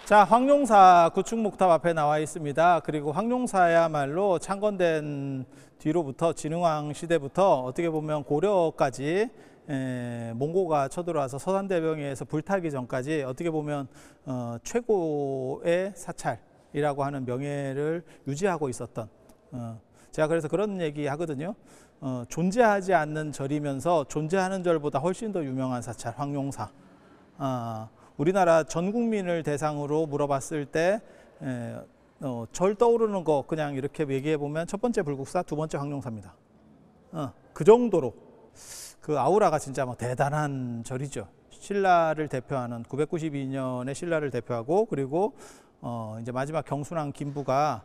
자, 황룡사 구축목탑 앞에 나와 있습니다. 그리고 황룡사야말로 창건된 뒤로부터 진흥왕 시대부터 어떻게 보면 고려까지 몽고가 쳐들어와서 서산대병에서 불타기 전까지 어떻게 보면 최고의 사찰이라고 하는 명예를 유지하고 있었던, 제가 그래서 그런 얘기 하거든요. 존재하지 않는 절이면서 존재하는 절보다 훨씬 더 유명한 사찰 황룡사. 우리나라 전 국민을 대상으로 물어봤을 때 절 떠오르는 거 그냥 이렇게 얘기해 보면 첫 번째 불국사, 두 번째 황룡사입니다. 그 정도로 그 아우라가 진짜 뭐 대단한 절이죠. 신라를 대표하는 992년의 신라를 대표하고, 그리고 이제 마지막 경순왕 김부가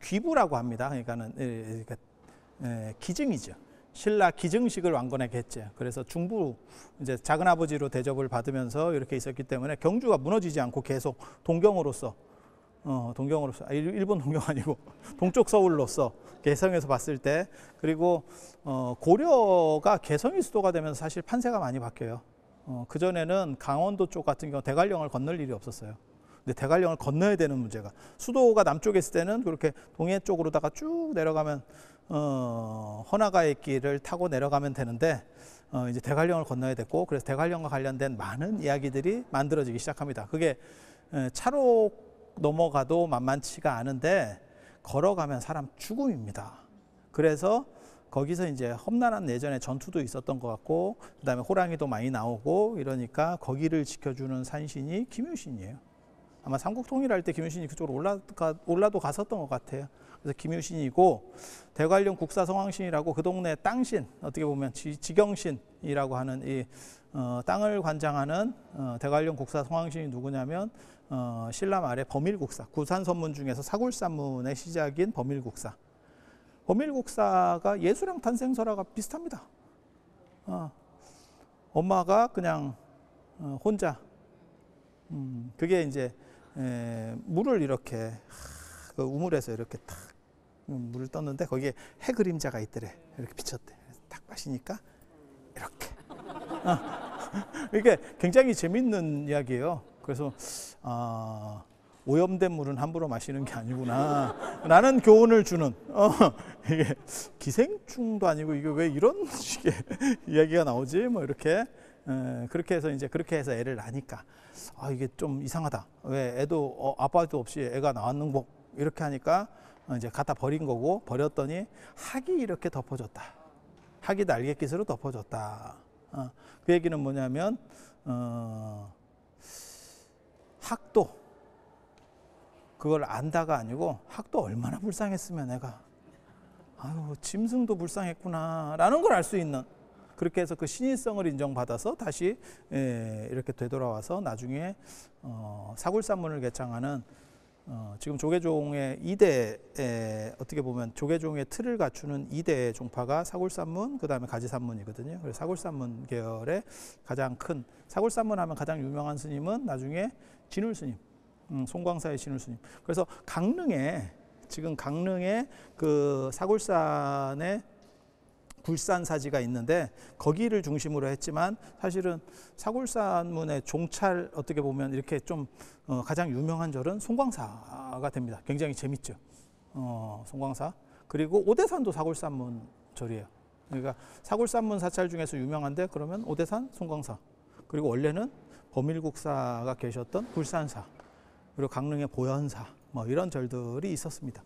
귀부라고 합니다. 그러니까는 기증이죠. 신라 기증식을 왕건에게 했죠. 그래서 중부 이제 작은 아버지로 대접을 받으면서 이렇게 있었기 때문에 경주가 무너지지 않고 계속 동경으로서 일본 동경 아니고 동쪽 서울로서 개성에서 봤을 때, 그리고 고려가 개성이 수도가 되면서 사실 판세가 많이 바뀌어요. 그전에는 강원도 쪽 같은 경우 대관령을 건널 일이 없었어요. 근데 대관령을 건너야 되는 문제가, 수도가 남쪽에 있을 때는 그렇게 동해 쪽으로다가 쭉 내려가면 허나가의 길을 타고 내려가면 되는데 이제 대관령을 건너야 됐고, 그래서 대관령과 관련된 많은 이야기들이 만들어지기 시작합니다. 그게 차로 넘어가도 만만치가 않은데 걸어가면 사람 죽음입니다. 그래서 거기서 이제 험난한 예전에 전투도 있었던 것 같고, 그 다음에 호랑이도 많이 나오고 이러니까 거기를 지켜주는 산신이 김유신이에요. 아마 삼국 통일할 때 김유신이 그쪽으로 올라도 갔었던 것 같아요. 그래서 김유신이고, 대관령 국사성왕신이라고 그 동네 땅신, 어떻게 보면 지경신이라고 하는 이 땅을 관장하는 대관령 국사성왕신이 누구냐면 신라 말의 범일국사, 구산선문 중에서 사굴산문의 시작인 범일국사. 범일국사가 예수랑 탄생설화가 비슷합니다. 엄마가 그냥 혼자 그게 이제 물을 이렇게 그 우물에서 이렇게 탁 물을 떴는데 거기에 해 그림자가 있더래. 이렇게 비쳤대. 딱 마시니까 이렇게. 이게 굉장히 재밌는 이야기예요. 그래서 오염된 물은 함부로 마시는 게 아니구나 라는 교훈을 주는, 이게 기생충도 아니고 이게 왜 이런 식의 이야기가 나오지 뭐 이렇게. 그렇게 해서 이제 그렇게 해서 애를 낳으니까 이게 좀 이상하다. 왜 애도 아빠도 없이 애가 나왔는 거 이렇게 하니까 이제 갖다 버린 거고, 버렸더니 학이 이렇게 덮어졌다. 학이 날갯깃으로 덮어졌다. 그 얘기는 뭐냐면 학도 그걸 안다가 아니고 학도 얼마나 불쌍했으면 애가 짐승도 불쌍했구나 라는 걸 알 수 있는, 그렇게 해서 그 신인성을 인정받아서 다시 이렇게 되돌아와서 나중에 사굴산문을 개창하는 지금 조계종의 2대, 어떻게 보면 조계종의 틀을 갖추는 2대 종파가 사굴산문, 그 다음에 가지산문이거든요. 그래서 사굴산문 계열의 가장 큰, 사굴산문 하면 가장 유명한 스님은 나중에 진울스님, 송광사의 진울스님. 그래서 지금 강릉에 그 사굴산의 굴산사지가 있는데 거기를 중심으로 했지만 사실은 사굴산문의 종찰, 어떻게 보면 이렇게 좀 가장 유명한 절은 송광사가 됩니다. 굉장히 재밌죠. 송광사. 그리고 오대산도 사굴산문 절이에요. 그러니까 사굴산문 사찰 중에서 유명한데 그러면 오대산, 송광사. 그리고 원래는 범일국사가 계셨던 굴산사, 그리고 강릉의 보현사, 뭐 이런 절들이 있었습니다.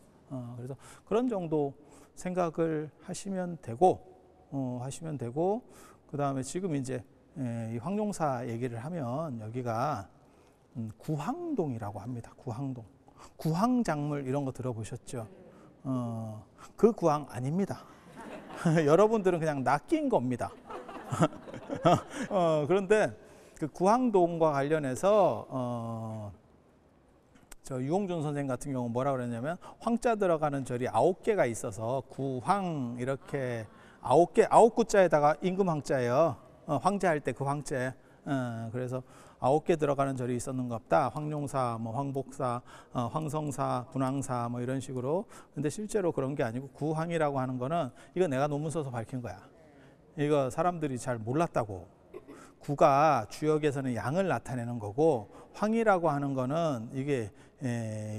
그래서 그런 정도 생각을 하시면 되고, 그 다음에 지금 이제 이 황룡사 얘기를 하면 여기가 구황동이라고 합니다. 구황동. 구황작물 이런 거 들어보셨죠? 그 구황 아닙니다. 여러분들은 그냥 낚인 겁니다. 그런데 그 구황동과 관련해서 저 유홍준 선생 같은 경우 뭐라 그랬냐면, 황자 들어가는 절이 9개가 있어서 구황 이렇게 9개, 9구자에다가 임금 황자예요. 황제할 때 그 황제. 그래서 9개 들어가는 절이 있었는가 보다. 황룡사, 뭐 황복사, 황성사, 분황사 뭐 이런 식으로. 근데 실제로 그런 게 아니고 구황이라고 하는 거는 이거 내가 논문 써서 밝힌 거야. 이거 사람들이 잘 몰랐다고. 구가 주역에서는 양을 나타내는 거고, 황이라고 하는 거는 이게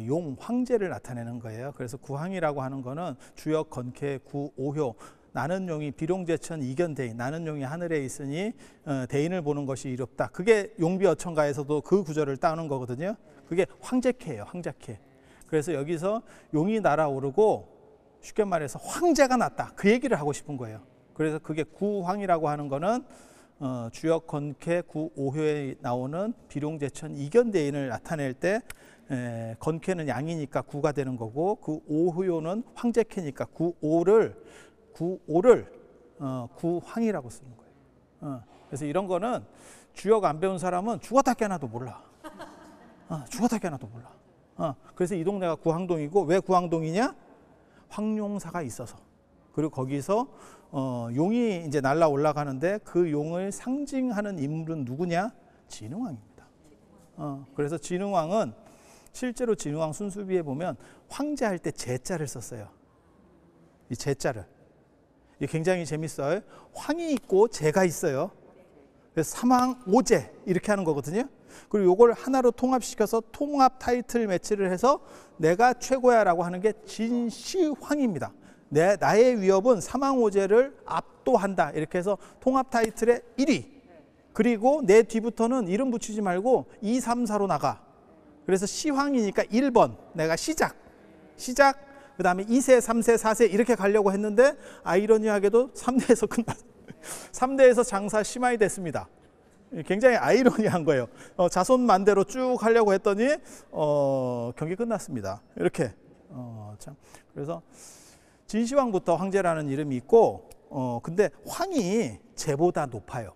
용 황제를 나타내는 거예요. 그래서 구황이라고 하는 거는 주역 건쾌 구오효, 나는 용이 비룡제천 이견대인, 나는 용이 하늘에 있으니 대인을 보는 것이 이롭다. 그게 용비어천가에서도 그 구절을 따는 거거든요. 그게 황제캐예요. 황자캐. 그래서 여기서 용이 날아오르고 쉽게 말해서 황제가 났다. 그 얘기를 하고 싶은 거예요. 그래서 그게 구황이라고 하는 거는 주역 건쾌 구오효에 나오는 비룡제천 이견대인을 나타낼 때 건쾌는 양이니까 구가 되는 거고, 그 오효는 황제캐니까 구오를 구황이라고 쓰는 거예요. 그래서 이런 거는 주역 안 배운 사람은 죽었다 깨나도 몰라. 죽었다 깨나도 몰라. 그래서 이 동네가 구항동이고, 왜 구항동이냐? 황룡사가 있어서. 그리고 거기서 용이 이제 날라 올라가는데 그 용을 상징하는 인물은 누구냐? 진흥왕입니다. 그래서 진흥왕은 실제로 진흥왕 순수비에 보면 황제할 때 제자를 썼어요. 이 제자를. 이게 굉장히 재밌어요. 황이 있고 제가 있어요. 그래서 삼왕 오제 이렇게 하는 거거든요. 그리고 이걸 하나로 통합시켜서 통합 타이틀 매치를 해서 내가 최고야라고 하는 게 진시황입니다. 나의 위협은 삼왕오제를 압도한다. 이렇게 해서 통합 타이틀의 1위. 그리고 내 뒤부터는 이름 붙이지 말고 2, 3, 4로 나가. 그래서 시황이니까 1번 내가 시작. 그 다음에 2세, 3세, 4세 이렇게 가려고 했는데 아이러니하게도 3대에서 끝났어요. 3대에서 장사 심하이 됐습니다. 굉장히 아이러니한 거예요. 자손만대로 쭉 하려고 했더니 경기 끝났습니다. 이렇게 참. 그래서 진시황부터 황제라는 이름이 있고, 근데 황이 제보다 높아요.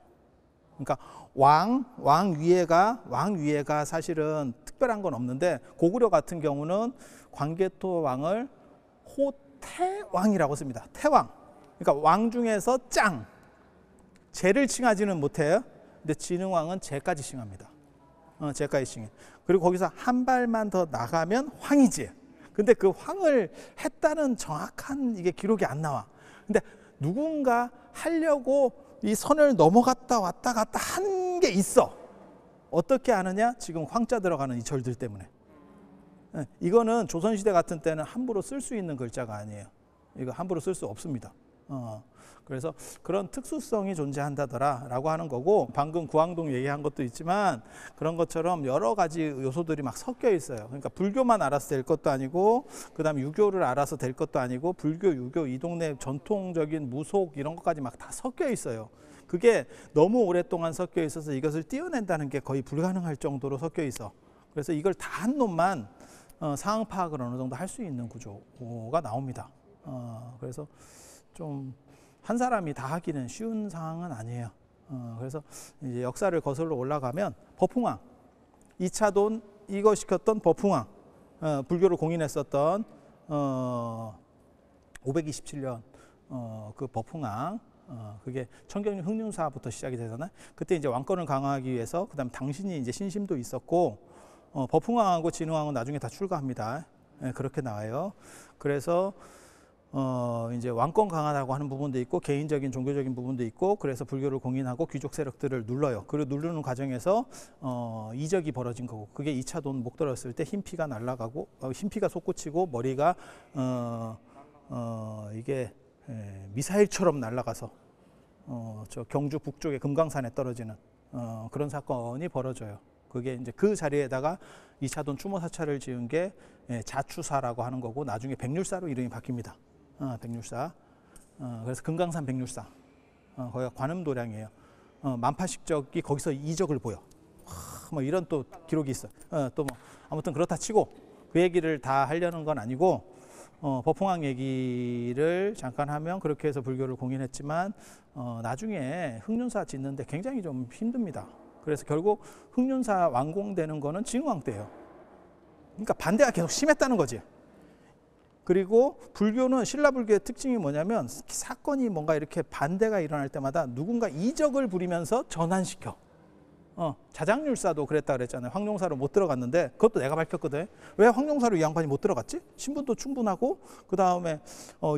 그러니까 왕 위에가 사실은 특별한 건 없는데, 고구려 같은 경우는 광개토 왕을 호태왕이라고 씁니다. 태왕. 그러니까 왕 중에서 짱. 제를 칭하지는 못해요. 근데 진흥왕은 제까지 칭합니다. 제까지 칭해. 그리고 거기서 한 발만 더 나가면 황이지. 근데 그 황을 했다는 정확한 이게 기록이 안 나와. 근데 누군가 하려고 이 선을 넘어갔다 왔다 갔다 한 게 있어. 어떻게 아느냐? 지금 황자 들어가는 이 절들 때문에. 이거는 조선시대 같은 때는 함부로 쓸 수 있는 글자가 아니에요. 이거 함부로 쓸 수 없습니다. 그래서 그런 특수성이 존재한다더라 라고 하는 거고, 방금 구항동 얘기한 것도 있지만 그런 것처럼 여러 가지 요소들이 막 섞여 있어요. 그러니까 불교만 알아서 될 것도 아니고, 그 다음에 유교를 알아서 될 것도 아니고, 불교, 유교, 이 동네 전통적인 무속 이런 것까지 막 다 섞여 있어요. 그게 너무 오랫동안 섞여 있어서 이것을 떼어낸다는 게 거의 불가능할 정도로 섞여 있어. 그래서 이걸 다 한 놈만 상황 파악을 어느 정도 할 수 있는 구조가 나옵니다. 그래서 좀 한 사람이 다 하기는 쉬운 상황은 아니에요. 그래서 이제 역사를 거슬러 올라가면 버풍왕, 2차돈 이거 시켰던 버풍왕, 불교를 공인했었던 527년 그 버풍왕, 그게 청경리 흑륜사부터 시작이 되잖아요. 그때 이제 왕권을 강화하기 위해서, 그다음 당신이 이제 신심도 있었고, 버풍왕하고 진흥왕은 나중에 다 출가합니다. 그렇게 나와요. 그래서 이제 왕권 강화라고 하는 부분도 있고, 개인적인 종교적인 부분도 있고, 그래서 불교를 공인하고 귀족 세력들을 눌러요. 그리고 누르는 과정에서 이적이 벌어진 거고, 그게 2차 돈 목 들었을 때 흰피가 날아가고, 흰피가 솟구치고 머리가 이게 미사일처럼 날아가서 저 경주 북쪽의 금강산에 떨어지는 그런 사건이 벌어져요. 그게 이제 그 자리에다가 2차 돈 추모사찰을 지은 게 자추사라고 하는 거고, 나중에 백률사로 이름이 바뀝니다. 백률사. 그래서 금강산 백률사. 거기가 관음도량이에요. 만파식적이 거기서 이적을 보여. 뭐 이런 또 기록이 있어. 또 뭐 아무튼 그렇다 치고 그 얘기를 다 하려는 건 아니고, 버풍왕 얘기를 잠깐 하면 그렇게 해서 불교를 공인했지만, 나중에 흑륜사 짓는데 굉장히 좀 힘듭니다. 그래서 결국 흑륜사 완공되는 거는 진흥왕 때예요. 그러니까 반대가 계속 심했다는 거지. 그리고 불교는, 신라불교의 특징이 뭐냐면, 사건이 뭔가 이렇게 반대가 일어날 때마다 누군가 이적을 부리면서 전환시켜. 자장률사도 그랬다 그랬잖아요. 황룡사로 못 들어갔는데, 그것도 내가 밝혔거든. 왜 황룡사로 이 양반이 못 들어갔지? 신분도 충분하고, 그 다음에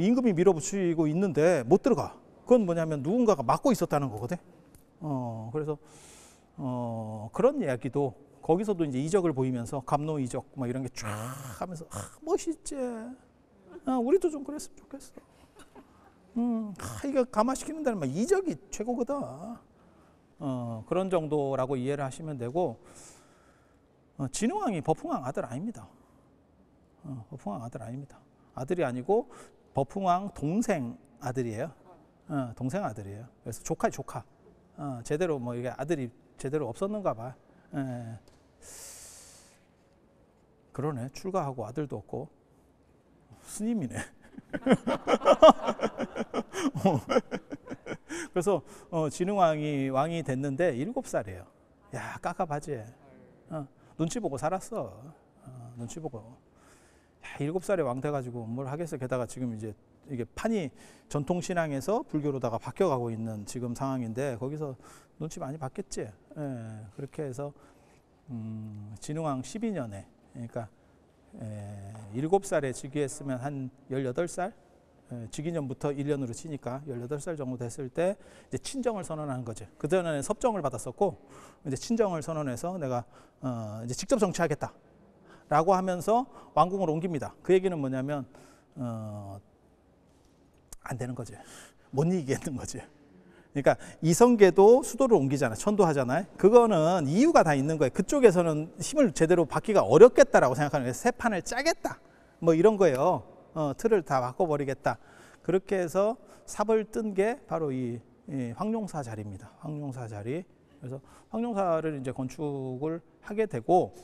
임금이 밀어붙이고 있는데 못 들어가. 그건 뭐냐면 누군가가 막고 있었다는 거거든. 그래서 그런 이야기도 거기서도 이제 이적을 보이면서 갑노 이적 막 이런 게 쫙 하면서 멋있지. 우리도 좀 그랬으면 좋겠어. 이거 감화시키는 데는 막 이적이 최고거든. 그런 정도라고 이해를 하시면 되고, 진흥왕이 버풍왕 아들 아닙니다. 버풍왕 아들 아닙니다. 아들이 아니고 버풍왕 동생 아들이에요. 동생 아들이에요. 그래서 조카. 제대로 뭐 이게 아들이 제대로 없었는가 봐. 그러네. 출가하고 아들도 없고 스님이네. 그래서 진흥왕이 왕이 됐는데 7살이에요. 야, 깝깝하지. 눈치 보고 살았어. 눈치 보고. 야, 7살에 왕 돼가지고 뭘 하겠어. 게다가 지금 이제 이게 판이 전통신앙에서 불교로다가 바뀌어가고 있는 지금 상황인데 거기서 눈치 많이 봤겠지. 그렇게 해서 진흥왕 12년에 그러니까 7살에 즉위했으면 한 18살? 즉위년부터 1년으로 치니까 18살 정도 됐을 때 이제 친정을 선언하는 거죠. 그전에는 섭정을 받았었고 이제 친정을 선언해서 내가 이제 직접 정치하겠다 라고 하면서 왕궁을 옮깁니다. 그 얘기는 뭐냐면 안 되는 거지. 못 이기겠는 거지. 그러니까 이성계도 수도를 옮기잖아. 천도하잖아요. 그거는 이유가 다 있는 거예요. 그쪽에서는 힘을 제대로 받기가 어렵겠다라고 생각하는 거예요. 새 판을 짜겠다. 뭐 이런 거예요. 틀을 다 바꿔버리겠다. 그렇게 해서 삽을 뜬 게 바로 이 황룡사 자리입니다. 황룡사 자리. 그래서 황룡사를 이제 건축을 하게 되고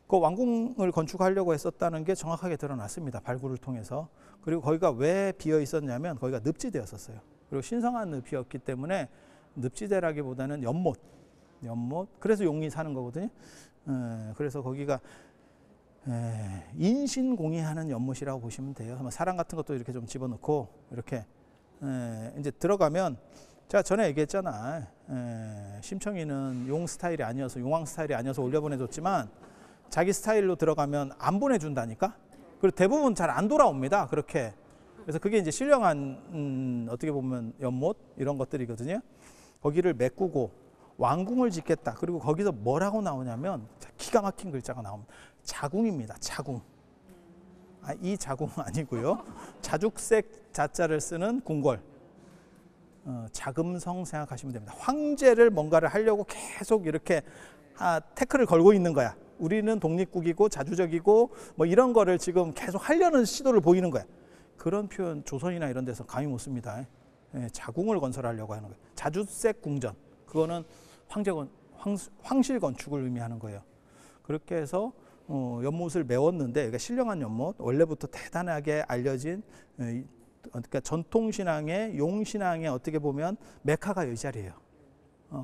그 왕궁을 건축하려고 했었다는 게 정확하게 드러났습니다. 발굴을 통해서. 그리고 거기가 왜 비어 있었냐면 거기가 늪지대였었어요. 그리고 신성한 늪이었기 때문에 늪지대라기보다는 연못. 그래서 용이 사는 거거든요. 그래서 거기가 인신공의하는 연못이라고 보시면 돼요. 사람 같은 것도 이렇게 좀 집어넣고 이렇게 이제 들어가면 제가 전에 얘기했잖아. 심청이는 용 스타일이 아니어서 용왕 스타일이 아니어서 올려보내줬지만 자기 스타일로 들어가면 안 보내준다니까. 그리고 대부분 잘 안 돌아옵니다. 그렇게. 그래서 그게 이제 신령한 어떻게 보면 연못 이런 것들이거든요. 거기를 메꾸고 왕궁을 짓겠다. 그리고 거기서 뭐라고 나오냐면 기가 막힌 글자가 나옵니다. 자궁입니다. 자궁. 이 자궁 아니고요. 자죽색 자자를 쓰는 궁궐. 자금성 생각하시면 됩니다. 황제를 뭔가를 하려고 계속 이렇게 태클을 걸고 있는 거야. 우리는 독립국이고 자주적이고 뭐 이런 거를 지금 계속 하려는 시도를 보이는 거야. 그런 표현 조선이나 이런 데서 감히 못 씁니다. 자궁을 건설하려고 하는 거예요. 자주색 궁전. 그거는 황실 건축을 의미하는 거예요. 그렇게 해서 연못을 메웠는데 그러니까 신령한 연못, 원래부터 대단하게 알려진 그러니까 전통신앙의 용신앙의 어떻게 보면 메카가 이 자리예요.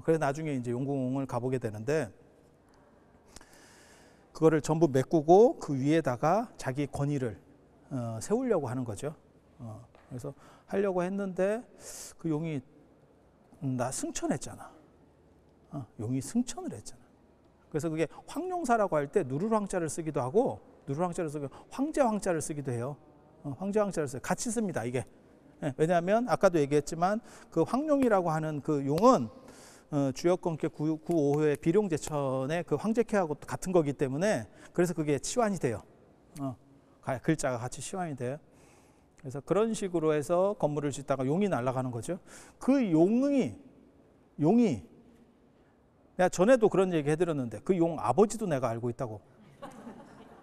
그래서 나중에 이제 용궁을 가보게 되는데 그거를 전부 메꾸고 그 위에다가 자기 권위를 세우려고 하는 거죠. 그래서 하려고 했는데 그 용이 나 승천했잖아. 용이 승천을 했잖아. 그래서 그게 황룡사라고 할 때 누르황자를 쓰기도 하고 누르황자를 쓰고 황제황자를 쓰기도 해요. 황제황자를 써요. 같이 씁니다. 이게. 왜냐하면 아까도 얘기했지만 그 황룡이라고 하는 그 용은 주역권계 9~5호의 비룡제천의 그 황제캐하고 같은 거기 때문에 그래서 그게 치환이 돼요. 글자가 같이 치환이 돼요. 그래서 그런 식으로 해서 건물을 짓다가 용이 날아가는 거죠. 그 용이 내가 전에도 그런 얘기 해드렸는데 그 용 아버지도 내가 알고 있다고.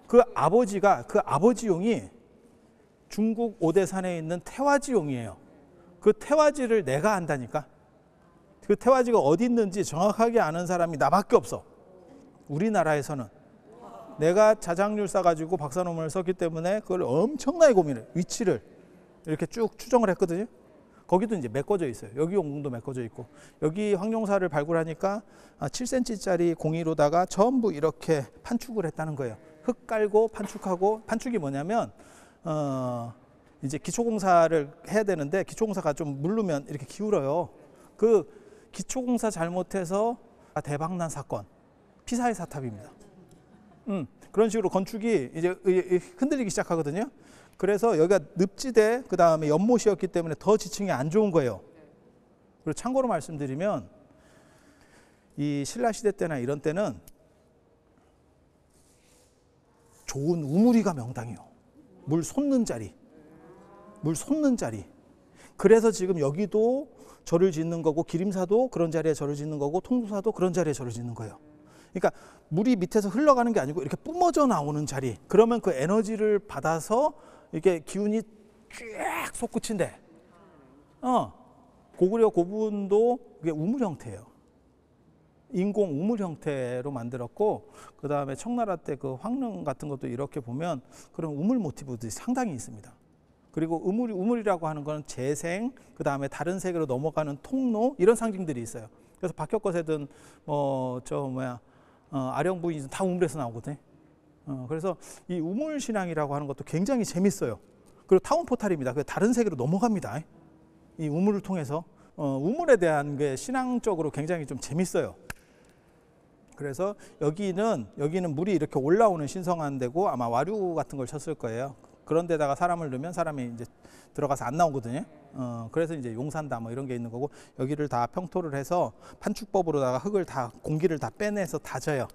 그 아버지 용이 중국 오대산에 있는 태화지 용이에요. 그 태화지를 내가 안다니까. 그 태화지가 어디 있는지 정확하게 아는 사람이 나밖에 없어. 우리나라에서는. 내가 자장률 싸가지고 박사 논문을 썼기 때문에 그걸 엄청나게 고민해. 위치를 이렇게 쭉 추정을 했거든요. 거기도 이제 메꿔져 있어요. 여기 용궁도 메꿔져 있고 여기 황룡사를 발굴하니까 7cm짜리 공이로다가 전부 이렇게 판축을 했다는 거예요. 흙 깔고 판축하고 판축이 뭐냐면 이제 기초공사를 해야 되는데 기초공사가 좀 물르면 이렇게 기울어요. 그 기초공사 잘못해서 대박난 사건 피사의 사탑입니다. 그런 식으로 건축이 이제 흔들리기 시작하거든요. 그래서 여기가 늪지대 그 다음에 연못이었기 때문에 더 지층이 안 좋은 거예요. 그리고 참고로 말씀드리면 이 신라 시대 때나 이런 때는 좋은 우물이가 명당이요. 물 솟는 자리. 물 솟는 자리. 그래서 지금 여기도 절을 짓는 거고 기림사도 그런 자리에 절을 짓는 거고 통도사도 그런 자리에 절을 짓는 거예요. 그러니까 물이 밑에서 흘러가는 게 아니고 이렇게 뿜어져 나오는 자리. 그러면 그 에너지를 받아서 이게 기운이 쫙 솟구친대. 고구려 고분도 그게 우물 형태예요. 인공 우물 형태로 만들었고, 그 다음에 청나라 때 그 황릉 같은 것도 이렇게 보면 그런 우물 모티브들이 상당히 있습니다. 그리고 우물이라고 하는 건 재생, 그 다음에 다른 세계로 넘어가는 통로, 이런 상징들이 있어요. 그래서 박혁거세든 아령부인이든 다 우물에서 나오거든요. 그래서 이 우물 신앙이라고 하는 것도 굉장히 재밌어요. 그리고 타운 포탈입니다. 다른 세계로 넘어갑니다. 이 우물을 통해서 우물에 대한 게 신앙적으로 굉장히 좀 재밌어요. 그래서 여기는 물이 이렇게 올라오는 신성한 데고 아마 와류 같은 걸 쳤을 거예요. 그런 데다가 사람을 넣으면 사람이 이제 들어가서 안 나오거든요. 그래서 이제 용산다 뭐 이런 게 있는 거고, 여기를 다 평토를 해서 판축법으로다가 흙을 다 공기를 다 빼내서 다져요.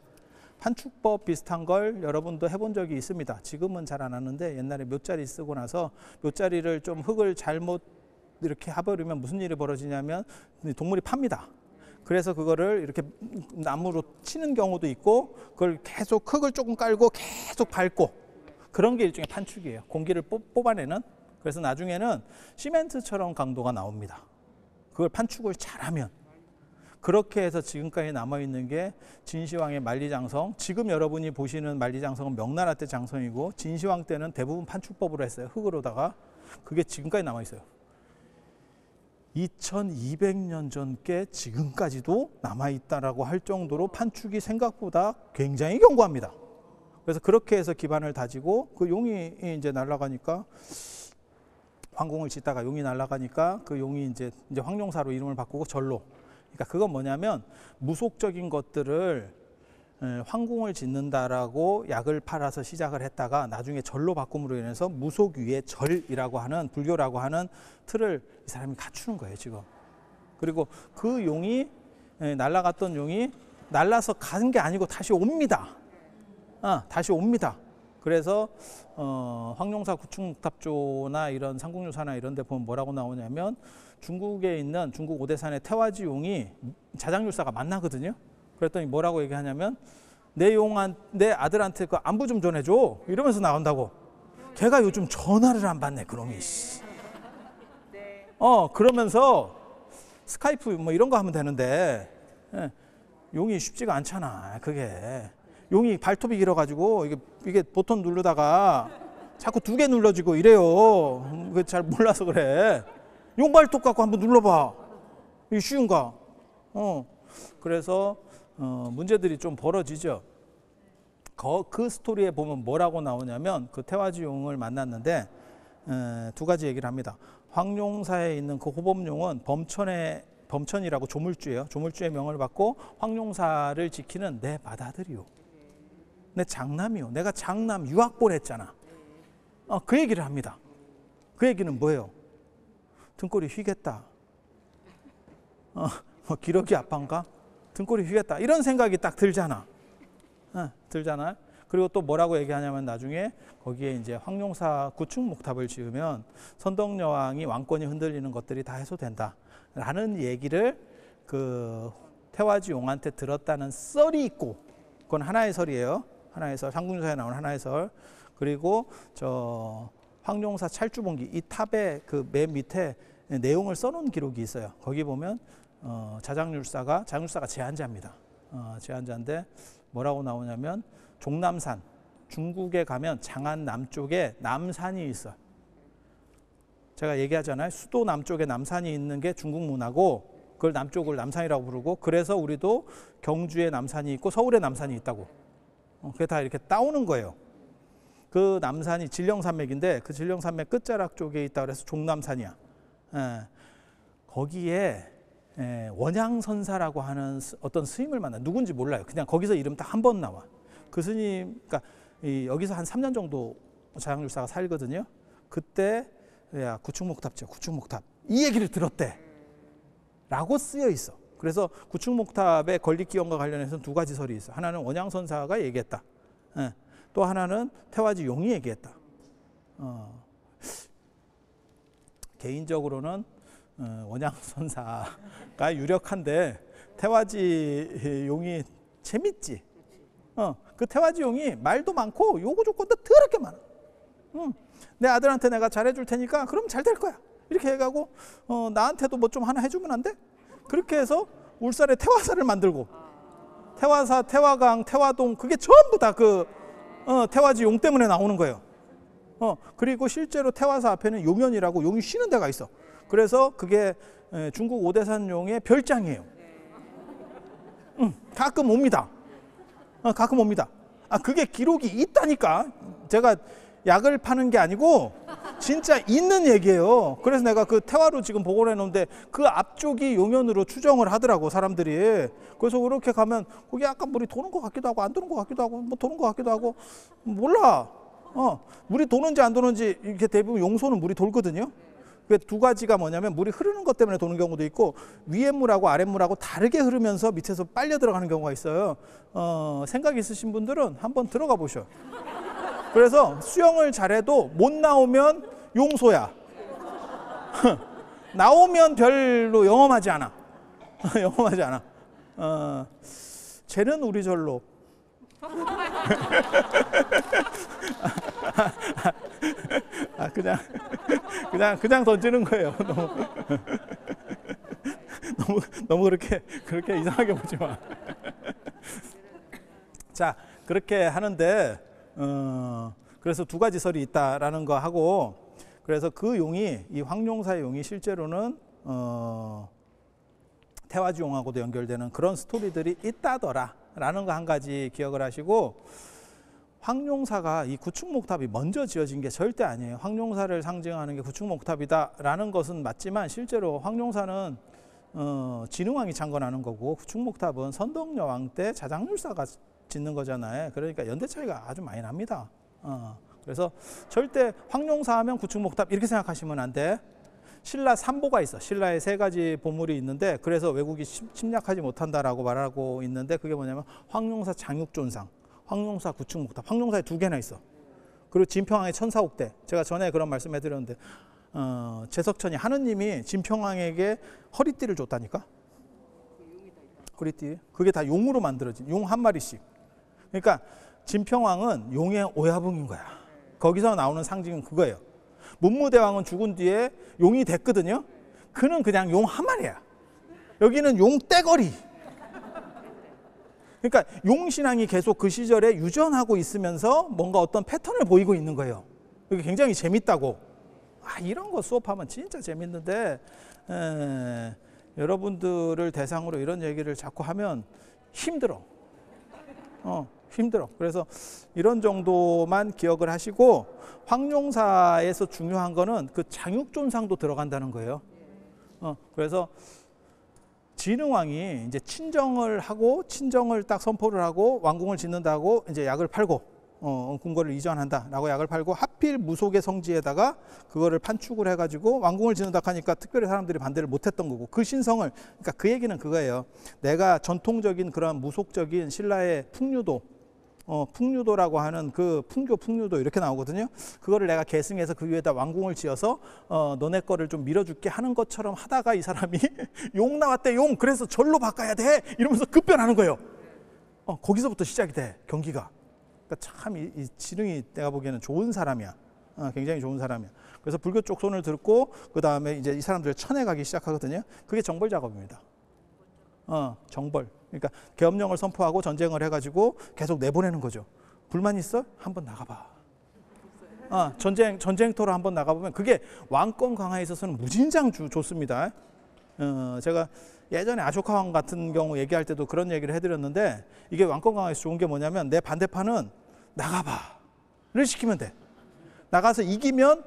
판축법 비슷한 걸 여러분도 해본 적이 있습니다. 지금은 잘 안 하는데 옛날에 묘자리 쓰고 나서 묘자리를 좀 흙을 잘못 이렇게 해버리면 무슨 일이 벌어지냐면 동물이 팝니다. 그래서 그거를 이렇게 나무로 치는 경우도 있고, 그걸 계속 흙을 조금 깔고 계속 밟고, 그런 게 일종의 판축이에요. 공기를 뽑아내는. 그래서 나중에는 시멘트처럼 강도가 나옵니다. 그걸 판축을 잘하면. 그렇게 해서 지금까지 남아있는 게 진시황의 만리장성. 지금 여러분이 보시는 만리장성은 명나라 때 장성이고, 진시황 때는 대부분 판축법으로 했어요. 흙으로다가. 그게 지금까지 남아있어요. 2200년 전께 지금까지도 남아있다라고 할 정도로 판축이 생각보다 굉장히 견고합니다. 그래서 그렇게 해서 기반을 다지고, 그 용이 이제 날아가니까, 황궁을 짓다가 용이 날아가니까 그 용이 이제 황룡사로 이름을 바꾸고 절로. 그러니까 그건 뭐냐면 무속적인 것들을 황궁을 짓는다라고 약을 팔아서 시작을 했다가 나중에 절로 바꿈으로 인해서 무속 위에 절이라고 하는, 불교라고 하는 틀을 이 사람이 갖추는 거예요 지금. 그리고 그 용이, 날아갔던 용이 날아서 가는 게 아니고 다시 옵니다. 다시 옵니다. 그래서 황룡사 구축목탑조나 이런 삼국유사나 이런 데 보면 뭐라고 나오냐면, 중국에 있는 중국 오대산의 태화지 용이 자장률사가 만나거든요. 그랬더니 뭐라고 얘기하냐면, 내 아들한테 그 안부 좀 전해줘 이러면서 나온다고. 걔가 요즘 전화를 안 받네 그놈이. 그러면서 스카이프 뭐 이런 거 하면 되는데, 용이 쉽지가 않잖아. 그게 용이 발톱이 길어가지고 이게 버튼 누르다가 자꾸 2개 눌러지고 이래요. 그거 잘 몰라서 그래. 용 발톱 갖고 한번 눌러봐. 이게 쉬운가? 그래서 문제들이 좀 벌어지죠. 그 스토리에 보면 뭐라고 나오냐면, 그 태화지용을 만났는데 2가지 얘기를 합니다. 황룡사에 있는 그 호범용은 범천이라고 조물주예요. 조물주의 명을 받고 황룡사를 지키는 내 맏아들이요, 내 장남이요, 내가 장남 유학 보냈잖아. 그 얘기를 합니다. 그 얘기는 뭐예요? 등골이 휘겠다. 기력이 아pan가? 등골이 휘겠다. 이런 생각이 딱 들잖아. 들잖아요. 그리고 또 뭐라고 얘기하냐면, 나중에 거기에 이제 황룡사 구축목탑을 지으면 선덕여왕이 왕권이 흔들리는 것들이 다 해소된다 라는 얘기를 그 태화지 용한테 들었다는 썰이 있고, 그건 하나의 설이에요. 하나의 설, 삼국유사에 나오는 하나의 설. 그리고 황룡사 찰주봉기, 이 탑의 그 맨 밑에 내용을 써놓은 기록이 있어요. 거기 보면 자장률사가 제한자입니다. 제한자인데 뭐라고 나오냐면, 종남산, 중국에 가면 장안 남쪽에 남산이 있어. 제가 얘기하잖아요. 수도 남쪽에 남산이 있는 게 중국 문화고, 그걸 남쪽을 남산이라고 부르고, 그래서 우리도 경주에 남산이 있고 서울에 남산이 있다고. 그게 다 이렇게 따오는 거예요. 그 남산이 진령산맥인데, 그 진령산맥 끝자락 쪽에 있다 그래서 종남산이야. 거기에 원양선사라고 하는 어떤 스님을 만나. 누군지 몰라요. 그냥 거기서 이름 딱 한 번 나와. 그 스님, 그러니까 여기서 한 3년 정도 자장률사가 살거든요. 그때 야, 구축목탑 지어, 구축목탑, 이 얘기를 들었대 라고 쓰여 있어. 그래서 구축목탑의 건립기원과 관련해서는 2가지 설이 있어. 하나는 원양선사가 얘기했다. 또 하나는 태화지 용이 얘기했다. 개인적으로는 원양선사가 유력한데 태화지 용이 재밌지. 그 태화지 용이 말도 많고 요구 조건도 더럽게 많아. 내 아들한테 내가 잘해줄 테니까 그럼 잘 될 거야. 이렇게 해가고 나한테도 뭐 좀 하나 해주면 안 돼? 그렇게 해서 울산에 태화사를 만들고 태화사, 태화강, 태화동 그게 전부 다 그 태화지 용 때문에 나오는 거예요. 그리고 실제로 태화사 앞에는 용현이라고 용이 쉬는 데가 있어. 그래서 그게 중국 오대산 용의 별장이에요. 가끔 옵니다. 가끔 옵니다. 그게 기록이 있다니까. 제가 약을 파는 게 아니고 진짜 있는 얘기예요. 그래서 내가 그 태화로 지금 복원해 놓은데 그 앞쪽이 용현으로 추정을 하더라고 사람들이. 그래서 그렇게 가면 거기 약간 물이 도는 것 같기도 하고 안 도는 것 같기도 하고 뭐 도는 것 같기도 하고 몰라. 물이 도는지 안 도는지 이렇게 대부분 용소는 물이 돌거든요. 그 두 가지가 뭐냐면 물이 흐르는 것 때문에 도는 경우도 있고 위에 물하고 아래 물하고 다르게 흐르면서 밑에서 빨려 들어가는 경우가 있어요. 생각 있으신 분들은 한번 들어가 보셔. 그래서 수영을 잘해도 못 나오면 용소야. 나오면 별로 영험하지 않아. 영험하지 않아. 쟤는 우리 절로. 그냥 던지는 거예요. 너무 그렇게 이상하게 보지 마. 자, 그렇게 하는데 그래서 두 가지 설이 있다라는 거 하고, 그래서 그 용이 이 황룡사의 용이 실제로는 태화지 용하고도 연결되는 그런 스토리들이 있다더라라는 거 한 가지 기억을 하시고, 황룡사가 이 구축목탑이 먼저 지어진 게 절대 아니에요. 황룡사를 상징하는 게 구축목탑이다라는 것은 맞지만 실제로 황룡사는 진흥왕이 창건하는 거고 구축목탑은 선덕여왕 때 자장률사가 짓는 거잖아요. 그러니까 연대 차이가 아주 많이 납니다. 그래서 절대 황룡사 하면 구축목탑 이렇게 생각하시면 안 돼. 신라 삼보가 있어. 신라에 세 가지 보물이 있는데 그래서 외국이 침략하지 못한다라고 말하고 있는데 그게 뭐냐면 황룡사 장육존상, 황룡사 구축목탑, 황룡사에 두 개나 있어. 그리고 진평왕의 천사옥대. 제가 전에 그런 말씀해드렸는데 제석천이 하느님이 진평왕에게 허리띠를 줬다니까. 허리띠. 그게 다 용으로 만들어진 용 한 마리씩. 그러니까 진평왕은 용의 오야붕인 거야. 거기서 나오는 상징은 그거예요. 문무대왕은 죽은 뒤에 용이 됐거든요. 그는 그냥 용 한 마리야. 여기는 용 떼거리. 그러니까 용신앙이 계속 그 시절에 유전하고 있으면서 뭔가 어떤 패턴을 보이고 있는 거예요. 이게 굉장히 재밌다고. 이런 거 수업하면 진짜 재밌는데 여러분들을 대상으로 이런 얘기를 자꾸 하면 힘들어. 힘들어. 그래서 이런 정도만 기억을 하시고, 황룡사에서 중요한 거는 그 장육존상도 들어간다는 거예요. 그래서 진흥왕이 이제 친정을 딱 선포를 하고 왕궁을 짓는다고 이제 약을 팔고 궁궐을 이전한다라고 약을 팔고 하필 무속의 성지에다가 그거를 판축을 해가지고 왕궁을 짓는다 하니까 특별히 사람들이 반대를 못했던 거고, 그 신성을, 그러니까 그 얘기는 그거예요. 내가 전통적인 그런 무속적인 신라의 풍류도라고 하는 그 풍류도 이렇게 나오거든요. 그거를 내가 계승해서 그 위에다 왕궁을 지어서 너네 거를 좀 밀어줄게 하는 것처럼 하다가 이 사람이 용 나왔대, 용. 그래서 절로 바꿔야 돼. 이러면서 급변하는 거예요. 거기서부터 시작이 돼, 경기가. 그러니까 참 이 진흥이 내가 보기에는 좋은 사람이야. 굉장히 좋은 사람이야. 그래서 불교 쪽 손을 들고 그 다음에 이제 이 사람들 쳐내가기 시작하거든요. 그게 정벌 작업입니다. 정벌. 그러니까 계엄령을 선포하고 전쟁을 해가지고 계속 내보내는 거죠. 불만 있어? 한번 나가봐. 전쟁터로 한번 나가보면 그게 왕권 강화에 있어서는 무진장 좋습니다. 제가 예전에 아쇼카 왕 같은 경우 얘기할 때도 그런 얘기를 해드렸는데, 이게 왕권 강화에서 좋은 게 뭐냐면 내 반대파는 나가봐를 시키면 돼. 나가서 이기면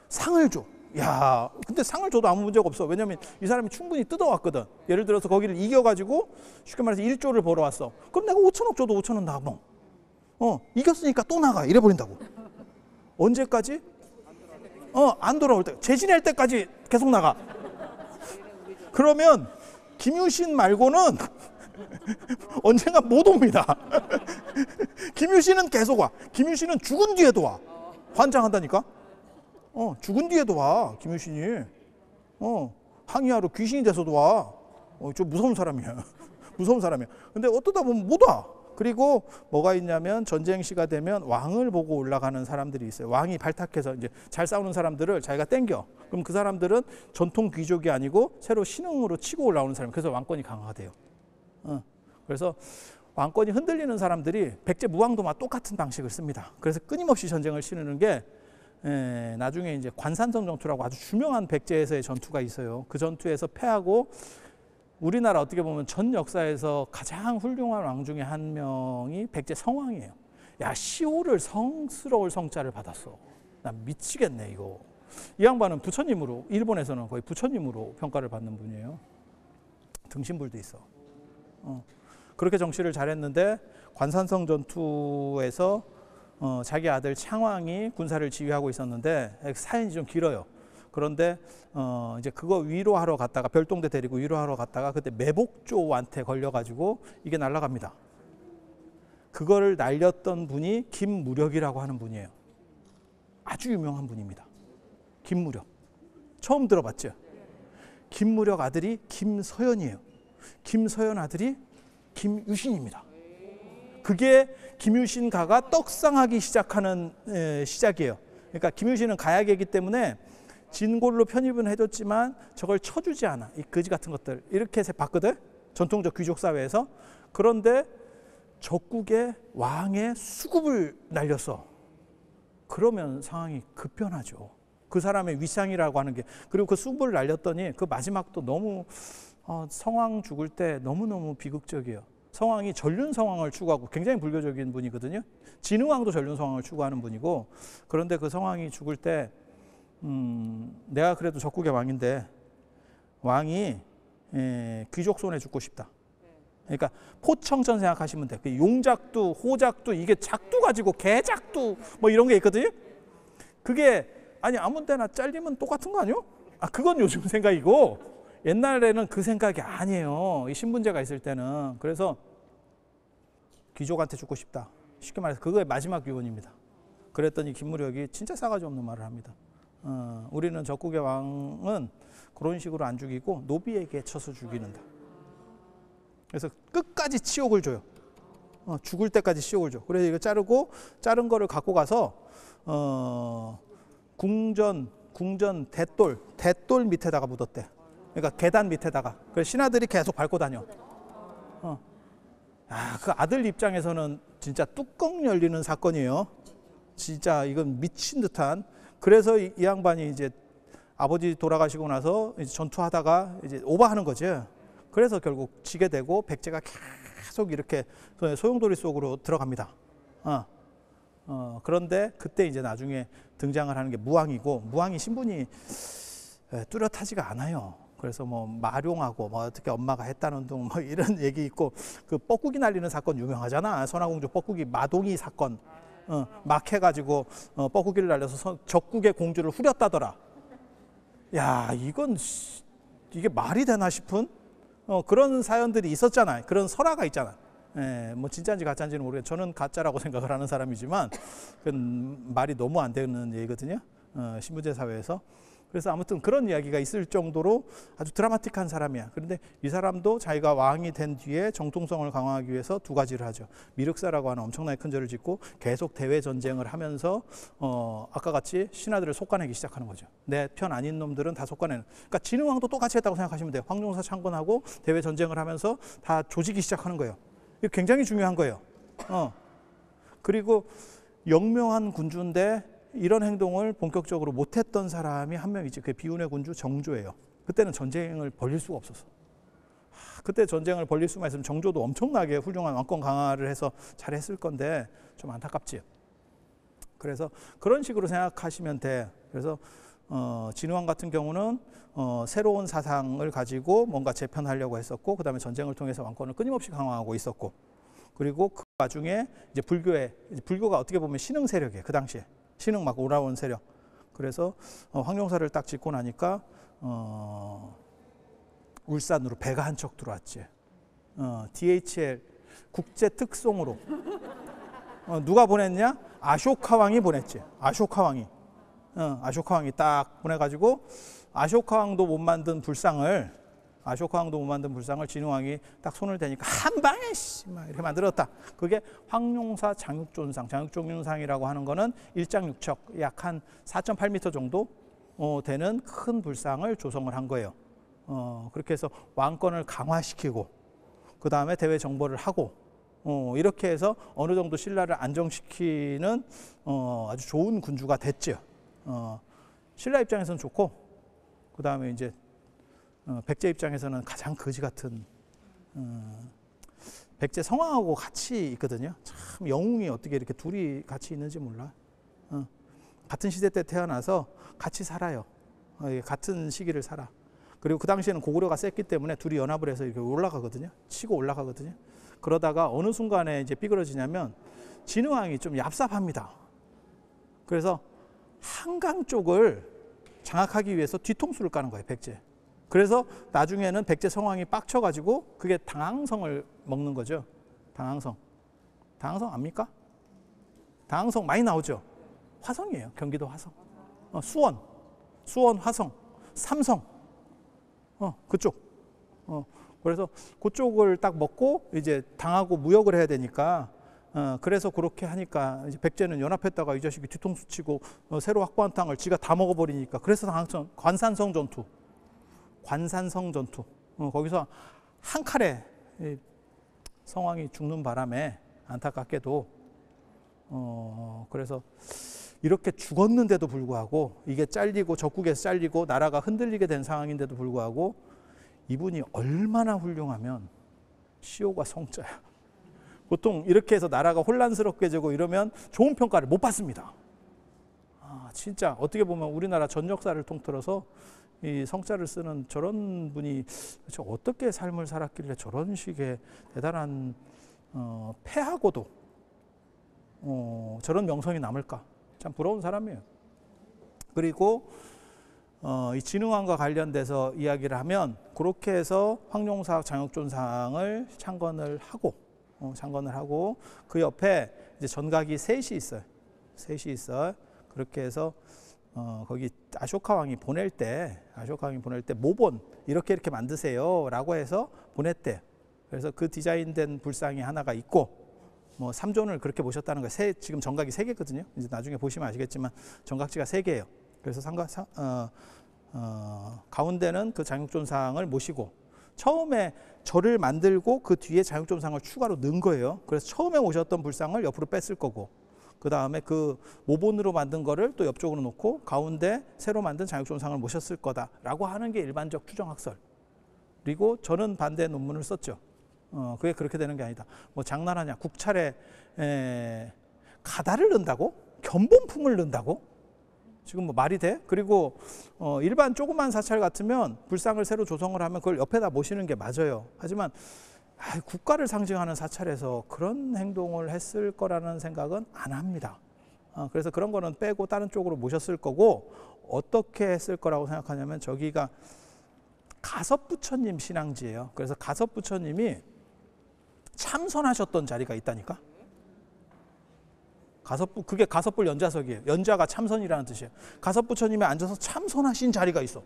상을 줘. 야, 근데 상을 줘도 아무 문제가 없어. 왜냐면 이 사람이 충분히 뜯어왔거든. 예를 들어서 거기를 이겨가지고 쉽게 말해서 1조를 벌어왔어. 그럼 내가 5천억 줘도 5천원 나가. 이겼으니까 또 나가. 이래버린다고. 언제까지? 안 돌아올 때. 재진할 때까지 계속 나가. 그러면 김유신 말고는 언젠가 못 옵니다. 김유신은 계속 와. 김유신은 죽은 뒤에도 와. 환장한다니까. 죽은 뒤에도 와. 김유신이. 항의하러 귀신이 돼서도 와. 좀 무서운 사람이야. 무서운 사람이야. 근데 어떠다 보면 못 와. 그리고 뭐가 있냐면 전쟁 시가 되면 왕을 보고 올라가는 사람들이 있어요. 왕이 발탁해서 이제 잘 싸우는 사람들을 자기가 땡겨. 그럼 그 사람들은 전통 귀족이 아니고 새로 신흥으로 치고 올라오는 사람. 그래서 왕권이 강화가 돼요. 그래서 왕권이 흔들리는 사람들이 백제 무왕도마 똑같은 방식을 씁니다. 그래서 끊임없이 전쟁을 치르는 게 나중에 이제 관산성 전투라고 아주 유명한 백제에서의 전투가 있어요. 그 전투에서 패하고 우리나라 어떻게 보면 전 역사에서 가장 훌륭한 왕 중에 한 명이 백제 성왕이에요. 야, 시호를 성스러울 성자를 받았어. 나 미치겠네 이거. 이 양반은 부처님으로, 일본에서는 거의 부처님으로 평가를 받는 분이에요. 등신불도 있어. 그렇게 정치를 잘했는데 관산성 전투에서 자기 아들 창왕이 군사를 지휘하고 있었는데 사연이 좀 길어요. 그런데 이제 그거 위로하러 갔다가 별동대 데리고 위로하러 갔다가 그때 매복조한테 걸려가지고 이게 날아갑니다. 그거를 날렸던 분이 김무력이라고 하는 분이에요. 아주 유명한 분입니다. 김무력. 처음 들어봤죠? 김무력 아들이 김서연이에요. 김서연 아들이 김유신입니다. 그게 김유신가가 떡상하기 시작하는 시작이에요. 그러니까 김유신은 가야계이기 때문에 진골로 편입은 해줬지만 저걸 쳐주지 않아. 이 거지 같은 것들 이렇게 봤거든. 전통적 귀족 사회에서. 그런데 적국의 왕의 수급을 날렸어. 그러면 상황이 급변하죠. 그 사람의 위상이라고 하는 게. 그리고 그 수급을 날렸더니 그 마지막도 너무 성왕 죽을 때 너무너무 비극적이에요. 성왕이 전륜 성왕을 추구하고 굉장히 불교적인 분이거든요. 진흥왕도 전륜 성왕을 추구하는 분이고. 그런데 그 성왕이 죽을 때 내가 그래도 적국의 왕인데 왕이 귀족 손에 죽고 싶다. 그러니까 포청천 생각하시면 돼. 그 용작두, 호작두, 이게 작두 가지고 개작두 뭐 이런 게 있거든요. 그게 아니 아무 데나 잘리면 똑같은 거 아니요? 그건 요즘 생각이고 옛날에는 그 생각이 아니에요. 이 신분제가 있을 때는. 그래서 귀족한테 죽고 싶다. 쉽게 말해서 그거의 마지막 유언입니다. 그랬더니 김무력이 진짜 싸가지 없는 말을 합니다. 우리는 적국의 왕은 그런 식으로 안 죽이고 노비에게 쳐서 죽이는다. 그래서 끝까지 치욕을 줘요. 죽을 때까지 치욕을 줘. 그래서 이거 자르고 자른 거를 갖고 가서 궁전 대돌 밑에다가 묻었대. 그러니까 계단 밑에다가. 그래서 신하들이 계속 밟고 다녀. 그 아들 입장에서는 진짜 뚜껑 열리는 사건이에요. 진짜 이건 미친 듯한. 그래서 이 양반이 이제 아버지 돌아가시고 나서 이제 전투하다가 이제 오버하는 거지. 그래서 결국 지게 되고 백제가 계속 이렇게 소용돌이 속으로 들어갑니다. 그런데 그때 이제 나중에 등장을 하는 게 무왕이고, 무왕이 신분이 뚜렷하지가 않아요. 그래서 뭐 마룡하고 뭐 어떻게 엄마가 했다는 둥 뭐 이런 얘기 있고, 그 뻐꾸기 날리는 사건 유명하잖아. 선화공주 뻐꾸기 마동이 사건. 막 해가지고 뻐꾸기를 날려서 적국의 공주를 후렸다더라. 야, 이건 이게 말이 되나 싶은 그런 사연들이 있었잖아요. 그런 설화가 있잖아. 뭐 진짜인지 가짜인지는 모르겠어요. 저는 가짜라고 생각을 하는 사람이지만 그건 말이 너무 안 되는 얘기거든요. 신분제 사회에서. 그래서 아무튼 그런 이야기가 있을 정도로 아주 드라마틱한 사람이야. 그런데 이 사람도 자기가 왕이 된 뒤에 정통성을 강화하기 위해서 두 가지를 하죠. 미륵사라고 하는 엄청나게 큰 절을 짓고 계속 대외 전쟁을 하면서 아까 같이 신하들을 속아내기 시작하는 거죠. 내 편 아닌 놈들은 다 속아내는. 그러니까 진흥왕도 똑같이 했다고 생각하시면 돼요. 황종사 창건하고 대외 전쟁을 하면서 다 조지기 시작하는 거예요. 이거 굉장히 중요한 거예요. 그리고 영명한 군주인데 이런 행동을 본격적으로 못했던 사람이 한 명이지. 그게 비운의 군주 정조예요. 그때는 전쟁을 벌릴 수가 없었어. 그때 전쟁을 벌릴 수만 있으면 정조도 엄청나게 훌륭한 왕권 강화를 해서 잘했을 건데 좀 안타깝지. 그래서 그런 식으로 생각하시면 돼. 그래서 진흥왕 같은 경우는 새로운 사상을 가지고 뭔가 재편하려고 했었고, 그 다음에 전쟁을 통해서 왕권을 끊임없이 강화하고 있었고, 그리고 그 와중에 이제 불교가 어떻게 보면 신흥 세력이에요. 그 당시에 신흥 막 올라온 세력. 그래서 황룡사를 딱 짓고 나니까 울산으로 배가 한 척 들어왔지. DHL 국제 특송으로 누가 보냈냐? 아쇼카 왕이 보냈지. 아쇼카 왕이. 아쇼카 왕이 딱 보내가지고 아쇼카 왕도 못 만든 불상을 진흥 왕이 딱 손을 대니까 한 방에 막 이렇게 만들었다. 그게 황룡사 장육존상, 장육존상이라고 하는 거는 일장육척, 약 한 4.8m 정도 되는 큰 불상을 조성을 한 거예요. 그렇게 해서 왕권을 강화시키고 그 다음에 대외 정보를 하고 이렇게 해서 어느 정도 신라를 안정시키는 아주 좋은 군주가 됐죠. 신라 입장에서는 좋고 그 다음에 이제 백제 입장에서는 가장 거지 같은 백제 성왕하고 같이 있거든요. 참 영웅이 어떻게 이렇게 둘이 같이 있는지 몰라. 같은 시대 때 태어나서 같이 살아요. 같은 시기를 살아. 그리고 그 당시에는 고구려가 셌기 때문에 둘이 연합을 해서 이렇게 올라가거든요. 치고 올라가거든요. 그러다가 어느 순간에 이제 삐그러지냐면 진흥왕이 좀 얍삽합니다. 그래서 한강 쪽을 장악하기 위해서 뒤통수를 까는 거예요, 백제. 그래서 나중에는 백제 성왕이 빡쳐가지고 그게 당항성을 먹는 거죠. 당항성. 당항성 압니까? 당항성 많이 나오죠. 화성이에요. 경기도 화성. 수원, 화성, 삼성. 그쪽. 그래서 그쪽을 딱 먹고 이제 당하고 무역을 해야 되니까 그래서 그렇게 하니까 이제 백제는 연합했다가 이 자식이 뒤통수 치고 새로 확보한 땅을 지가 다 먹어버리니까 그래서 당항성 관산성 전투. 거기서 한 칼에 성왕이 죽는 바람에 안타깝게도 그래서 이렇게 죽었는데도 불구하고 이게 잘리고 적국에서 잘리고 나라가 흔들리게 된 상황인데도 불구하고 이분이 얼마나 훌륭하면 시호가 성자야. 보통 이렇게 해서 나라가 혼란스럽게 되고 이러면 좋은 평가를 못 받습니다. 진짜 어떻게 보면 우리나라 전 역사를 통틀어서 이 성자를 쓰는 저런 분이 어떻게 삶을 살았길래 저런 식의 대단한 패하고도 저런 명성이 남을까? 참 부러운 사람이에요. 그리고 이 진흥왕과 관련돼서 이야기를 하면 그렇게 해서 황룡사 장육존상을 창건을 하고 그 옆에 이제 전각이 셋이 있어요. 그렇게 해서 거기 아쇼카 왕이 보낼 때 모본 이렇게 만드세요라고 해서 보냈대. 그래서 그 디자인된 불상이 하나가 있고 뭐 3존을 그렇게 모셨다는 거예요. 지금 정각이 3개거든요. 이제 나중에 보시면 아시겠지만 정각지가 3개예요. 그래서 가운데는 그 장육존상을 모시고 처음에 절을 만들고 그 뒤에 장육존상을 추가로 넣은 거예요. 그래서 처음에 모셨던 불상을 옆으로 뺐을 거고 그 다음에 그 모본으로 만든 거를 또 옆쪽으로 놓고 가운데 새로 만든 장육존상을 모셨을 거다라고 하는 게 일반적 추정학설. 그리고 저는 반대 논문을 썼죠. 그게 그렇게 되는 게 아니다. 뭐 장난하냐? 국찰에 가다를 넣는다고? 견본품을 넣는다고? 지금 뭐 말이 돼? 그리고 일반 조그만 사찰 같으면 불상을 새로 조성을 하면 그걸 옆에다 모시는 게 맞아요. 하지만 국가를 상징하는 사찰에서 그런 행동을 했을 거라는 생각은 안 합니다. 그래서 그런 거는 빼고 다른 쪽으로 모셨을 거고 어떻게 했을 거라고 생각하냐면 저기가 가섭부처님 신앙지예요. 그래서 가섭부처님이 참선하셨던 자리가 있다니까. 그게 가섭불 연자석이에요. 연자가 참선이라는 뜻이에요. 가섭부처님이 앉아서 참선하신 자리가 있어.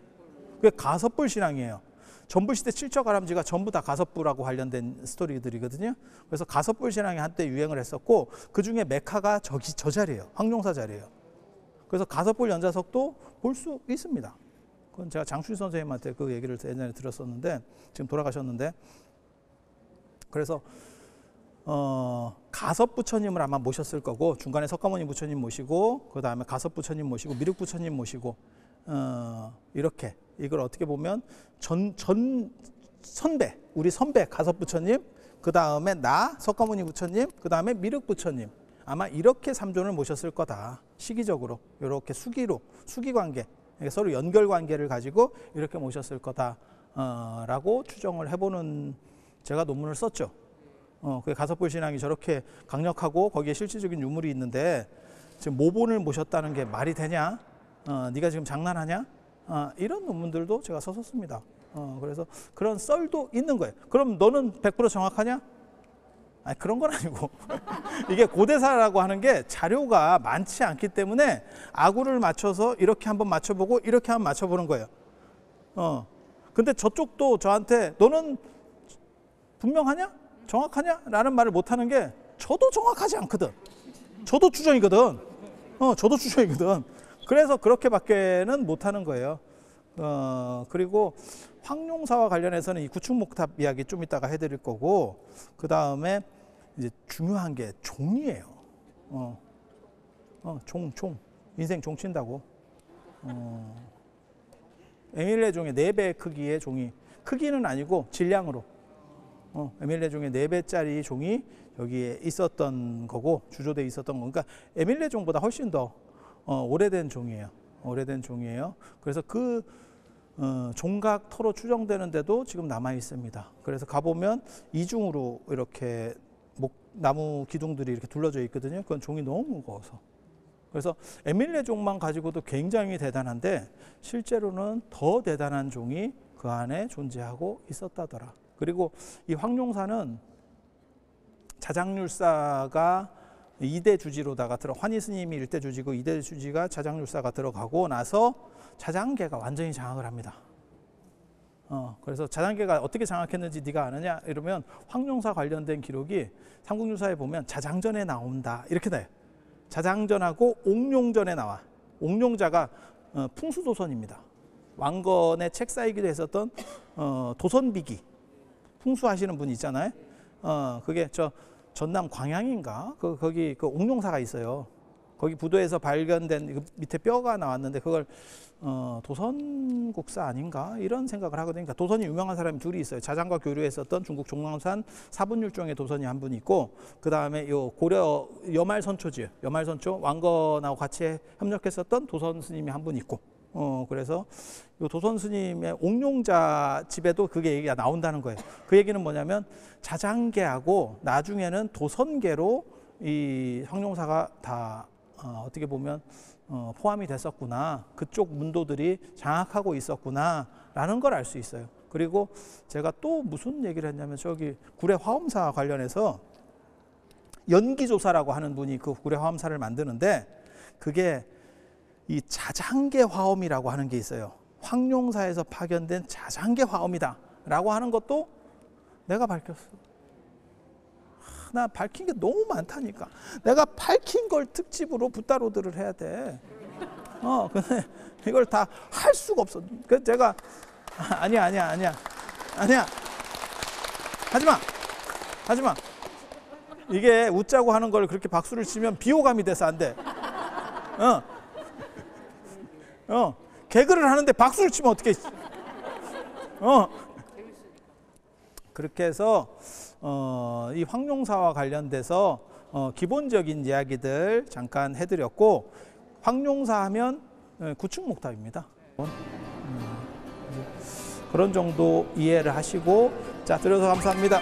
그게 가섭불 신앙이에요. 전부시대 칠척아람지가 전부 다 가섭부라고 관련된 스토리들이거든요. 그래서 가섭불 신앙이 한때 유행을 했었고 그 중에 메카가 저 자리예요. 황룡사 자리예요. 그래서 가섭불 연자석도 볼 수 있습니다. 그건 제가 장춘 선생님한테 그 얘기를 예전에 들었었는데 지금 돌아가셨는데 그래서 가섭부처님을 아마 모셨을 거고 중간에 석가모니 부처님 모시고 그 다음에 가섭부처님 모시고 미륵부처님 모시고 이렇게 이걸 어떻게 보면 우리 선배 가섭부처님 그 다음에 나 석가모니 부처님 그 다음에 미륵부처님 아마 이렇게 3존을 모셨을 거다. 시기적으로 이렇게 수기관계 서로 연결관계를 가지고 이렇게 모셨을 거다라고 추정을 해보는 제가 논문을 썼죠. 그 가섭불 신앙이 저렇게 강력하고 거기에 실질적인 유물이 있는데 지금 모본을 모셨다는 게 말이 되냐? 네가 지금 장난하냐? 이런 논문들도 제가 썼습니다. 그래서 그런 썰도 있는 거예요. 그럼 너는 100% 정확하냐? 아니, 그런 건 아니고 이게 고대사라고 하는 게 자료가 많지 않기 때문에 아구를 맞춰서 이렇게 한번 맞춰보고 이렇게 한번 맞춰보는 거예요. 근데 저쪽도 저한테 너는 분명하냐? 정확하냐? 라는 말을 못하는 게 저도 정확하지 않거든. 저도 추정이거든. 저도 추정이거든. 그래서 그렇게밖에는 못하는 거예요. 그리고 황룡사와 관련해서는 이 구축목탑 이야기 좀 이따가 해드릴 거고, 그 다음에 이제 중요한 게 종이에요. 종. 인생 종 친다고. 에밀레 종의 4배 크기의 종이, 크기는 아니고 질량으로. 에밀레 종의 4배짜리 종이 여기에 있었던 거고, 주조대에 있었던 거. 그러니까 에밀레 종보다 훨씬 더 오래된 종이에요. 오래된 종이에요. 그래서 그 종각 터로 추정되는데도 지금 남아 있습니다. 그래서 가보면 이중으로 이렇게 나무 기둥들이 이렇게 둘러져 있거든요. 그건 종이 너무 무거워서. 그래서 에밀레 종만 가지고도 굉장히 대단한데 실제로는 더 대단한 종이 그 안에 존재하고 있었다더라. 그리고 이 황룡사는 자장률사가 2대 주지로다가 환희 스님이 1대 주지고 2대 주지가 자장률사가 들어가고 나서 자장계가 완전히 장악을 합니다. 그래서 자장계가 어떻게 장악했는지 네가 아느냐 이러면 황룡사 관련된 기록이 삼국유사에 보면 자장전에 나온다 이렇게 나요. 자장전하고 옥룡전에 나와. 옥룡자가 풍수도선입니다. 왕건의 책 쌓이기도 했었던 도선비기 풍수하시는 분 있잖아요. 그게 저 전남 광양인가 거기 그 옥룡사가 있어요. 거기 부도에서 발견된 밑에 뼈가 나왔는데 그걸 도선국사 아닌가 이런 생각을 하거든요. 그러니까 도선이 유명한 사람이 둘이 있어요. 자장과 교류했었던 중국 종랑산 사분율종의 도선이 한 분 있고, 그 다음에 요 고려 여말선초지, 여말선초 왕건하고 같이 협력했었던 도선 스님이 한 분 있고, 그래서 요 도선 스님의 옥룡자 집에도 그게 얘기가 나온다는 거예요. 그 얘기는 뭐냐면 자장계하고 나중에는 도선계로 이 황룡사가 다 어떻게 보면 포함이 됐었구나. 그쪽 문도들이 장악하고 있었구나 라는 걸 알 수 있어요. 그리고 제가 또 무슨 얘기를 했냐면 저기 구례 화엄사 관련해서 연기조사라고 하는 분이 그 구례 화엄사를 만드는데 그게 이 자장계 화엄이라고 하는 게 있어요. 황룡사에서 파견된 자장계 화엄이다 라고 하는 것도 내가 밝혔어. 나 밝힌 게 너무 많다니까. 내가 밝힌 걸 특집으로 붓다로드를 해야 돼. 근데 이걸 다 할 수가 없어. 그래서 제가 아니야. 하지 마. 이게 웃자고 하는 걸 그렇게 박수를 치면 비호감이 돼서 안 돼. 개그를 하는데 박수를 치면 어떡해. 그렇게 해서 이 황룡사와 관련돼서 기본적인 이야기들 잠깐 해드렸고, 황룡사 하면 구축목탑입니다. 그런 정도 이해를 하시고, 자, 들어서 감사합니다.